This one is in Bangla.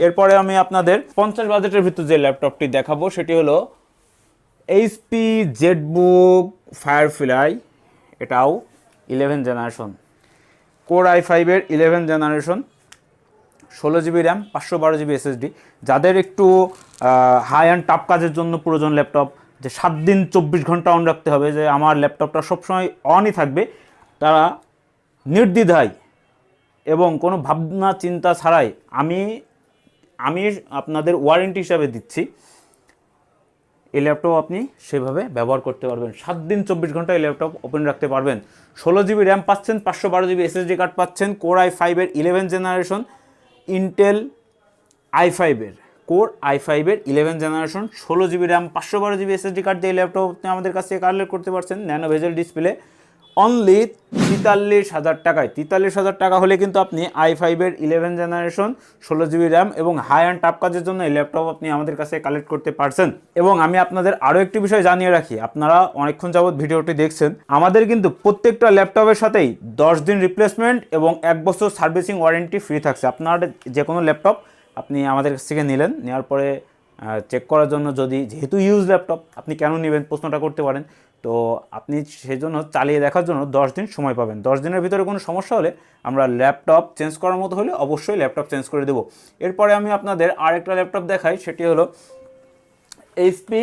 এরপরে আমি আপনাদের 50 বাজেটের ভিতর যে ল্যাপটপটি দেখাবো সেটি হলো এইচপি জেটবুক ফায়ারফ্লাই, এটাও 11 জেনারেশন, কোর i5-এর 11 generation, 16 GB RAM, 512 GB SSD. যাদের একটু হাই অ্যান্ড টাফ কাজের জন্য প্রয়োজন ল্যাপটপ, যে 7 দিন 24 ঘন্টা অন রাখতে হবে, যে আমার ল্যাপটপটা সবসময় অনই থাকবে, তারা নির্দ্বিধায় এবং কোনো ভাবনা চিন্তা ছাড়াই আমি আপনাদের ওয়ারেন্টি হিসাবে দিচ্ছি, এই ল্যাপটপ আপনি সেভাবে ব্যবহার করতে পারবেন। 7 দিন 24 ঘন্টা এই ল্যাপটপ ওপেন রাখতে পারবেন। 16 জিবি র্যাম পাচ্ছেন, 512 জিবি এসএসডি কার্ড পাচ্ছেন, কোর i5-এর 11 জেনারেশন, ইন্টেল i5-এর কোর i5-এর 11 generation, 16 GB RAM, 512 GB SSD card দিয়ে ল্যাপটপ আপনি আমাদের কাছ থেকে কালেক্ট করতে পারছেন ন্যানো ভেজেল ডিসপ্লে অনলি 43,000 টাকায়। 43,000 টাকা হলে কিন্তু আপনি i5-এর 11 জেনারেশন, 16 জিবি র্যাম এবং হাই অ্যান্ড টাফ কাজের জন্য এই ল্যাপটপ আপনি আমাদের কাছে কালেক্ট করতে পারছেন। এবং আমি আপনাদের আরও একটি বিষয় জানিয়ে রাখি, আপনারা অনেকক্ষণ যাবৎ ভিডিওটি দেখছেন, আমাদের কিন্তু প্রত্যেকটা ল্যাপটপের সাথেই 10 দিন রিপ্লেসমেন্ট এবং 1 বছর সার্ভিসিং ওয়ারেন্টি ফ্রি থাকছে। আপনার যে কোনো ল্যাপটপ আপনি আমাদের কাছ থেকে নিলেন, নেওয়ার পরে চেক করার জন্য, যদি যেহেতু ইউজ ল্যাপটপ আপনি কেন নেবেন প্রশ্নটা করতে পারেন, তো আপনি সেই জন্য চালিয়ে দেখার জন্য 10 দিন সময় পাবেন। 10 দিনের ভিতরে কোনো সমস্যা হলে আমরা ল্যাপটপ চেঞ্জ করার মতো হলে অবশ্যই ল্যাপটপ চেঞ্জ করে দেবো। এরপরে আমি আপনাদের আরেকটা ল্যাপটপ দেখাই, সেটি হলো এইচপি